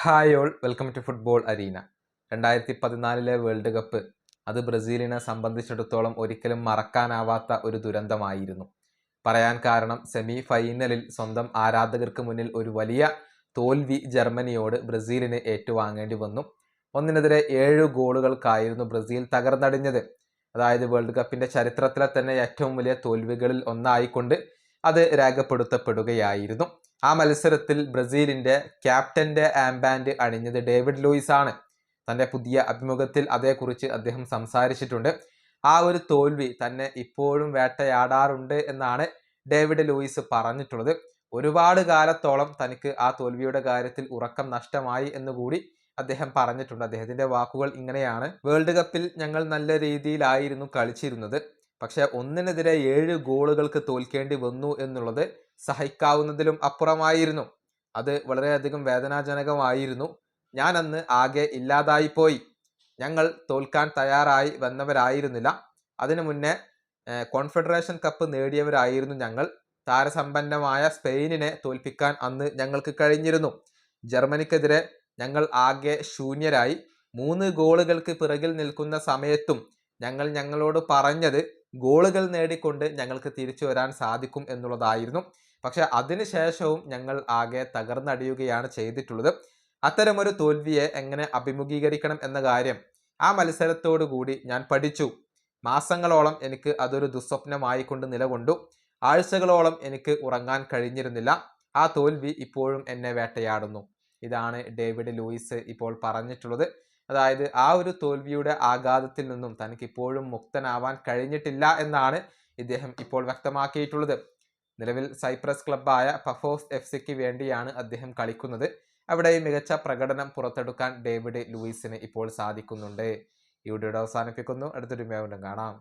Hi all, welcome to football arena. 2014 world cup അത് ബ്രസീലിനെ സംബന്ധിച്ചിടത്തോളം ഒരിക്കലും മറക്കാനാവാത്ത ഒരു ദുരന്തമായിരുന്നു. പറയാൻ കാരണം സെമി ഫൈനലിൽ സ്വന്തം ആരാധകർക്ക് മുന്നിൽ ഒരു വലിയ തോൽവി ജർമ്മനിയോട് ബ്രസീലിന് ഏറ്റുവാങ്ങേണ്ടി വന്നു. 1-7 ഗോളുകൾക്കായിരുന്നു ബ്രസീൽ തകർന്നടിഞ്ഞത്. അതായത് വേൾഡ് കപ്പിന്റെ ചരിത്രത്തിലെ തന്നെ ഏറ്റവും വലിയ തോൽവികളിൽ ഒന്നായിക്കൊണ്ട് അത് രേഖപ്പെടുത്തപ്പെടുകയായിരുന്നു. ആ മത്സരത്തിൽ ബ്രസീലിന്റെ ക്യാപ്റ്റന്റെ ആംബാൻഡ് അണിഞ്ഞത് ഡേവിഡ് ലൂയിസ് ആണ്. തന്റെ പുതിയ അഭിമുഖത്തിൽ അതേക്കുറിച്ച് അദ്ദേഹം സംസാരിച്ചിട്ടുണ്ട്. ആ ഒരു തോൽവി തന്നെ ഇപ്പോഴും വേട്ടയാടാറുണ്ട് എന്നാണ് ഡേവിഡ് ലൂയിസ് പറഞ്ഞിട്ടുള്ളത്. ഒരുപാട് കാലത്തോളം തനിക്ക് ആ തോൽവിയുടെ കാര്യത്തിൽ ഉറക്കം നഷ്ടമായി എന്നുകൂടി അദ്ദേഹം പറഞ്ഞിട്ടുണ്ട്. അദ്ദേഹത്തിന്റെ വാക്കുകൾ ഇങ്ങനെയാണ്: വേൾഡ് കപ്പിൽ ഞങ്ങൾ നല്ല രീതിയിലായിരുന്നു കളിച്ചിരുന്നത്. പക്ഷെ 1-7 ഗോളുകൾക്ക് തോൽക്കേണ്ടി വന്നു എന്നുള്ളത് സഹിക്കാവുന്നതിലും അപ്പുറമായിരുന്നു. അത് വളരെയധികം വേദനാജനകമായിരുന്നു. ഞാൻ അന്ന് ആകെ ഇല്ലാതായിപ്പോയി. ഞങ്ങൾ തോൽക്കാൻ തയ്യാറായി വന്നവരായിരുന്നില്ല. അതിനു മുന്നേ കോൺഫെഡറേഷൻ കപ്പ് നേടിയവരായിരുന്നു ഞങ്ങൾ. താരസമ്പന്നമായ സ്പെയിനിനെ തോൽപ്പിക്കാൻ അന്ന് ഞങ്ങൾക്ക് കഴിഞ്ഞിരുന്നു. ജർമ്മനിക്കെതിരെ ഞങ്ങൾ ആകെ ശൂന്യരായി. 3 ഗോളുകൾക്ക് പിറകിൽ നിൽക്കുന്ന സമയത്തും ഞങ്ങൾ ഞങ്ങളോട് പറഞ്ഞത് ഗോളുകൾ നേടിക്കൊണ്ട് ഞങ്ങൾക്ക് തിരിച്ചു വരാൻ സാധിക്കും എന്നുള്ളതായിരുന്നു. പക്ഷെ അതിനുശേഷവും ഞങ്ങൾ ആകെ തകർന്നടിയുകയാണ് ചെയ്തിട്ടുള്ളത്. അത്തരമൊരു തോൽവിയെ എങ്ങനെ അഭിമുഖീകരിക്കണം എന്ന കാര്യം ആ മത്സരത്തോടു കൂടി ഞാൻ പഠിച്ചു. മാസങ്ങളോളം എനിക്ക് അതൊരു ദുസ്വപ്നമായിക്കൊണ്ട് നിലകൊണ്ടു. ആഴ്ചകളോളം എനിക്ക് ഉറങ്ങാൻ കഴിഞ്ഞിരുന്നില്ല. ആ തോൽവി ഇപ്പോഴും എന്നെ വേട്ടയാടുന്നു. ഇതാണ് ഡേവിഡ് ലൂയിസ് ഇപ്പോൾ പറഞ്ഞിട്ടുള്ളത്. അതായത് ആ ഒരു തോൽവിയുടെ ആഘാതത്തിൽ നിന്നും തനിക്ക് ഇപ്പോഴും മുക്തനാവാൻ കഴിഞ്ഞിട്ടില്ല എന്നാണ് ഇദ്ദേഹം ഇപ്പോൾ വ്യക്തമാക്കിയിട്ടുള്ളത്. നിലവിൽ സൈപ്രസ് ക്ലബ്ബായ പഫോസ് എഫ്സിക്ക് വേണ്ടിയാണ് അദ്ദേഹം കളിക്കുന്നത്. അവിടെ മികച്ച പ്രകടനം പുറത്തെടുക്കാൻ ഡേവിഡ് ലൂയിസിന് ഇപ്പോൾ സാധിക്കുന്നുണ്ട്. ഈ വീഡിയോ അവസാനിപ്പിക്കുന്നു. അടുത്തൊരു വീണ്ടും കാണാം.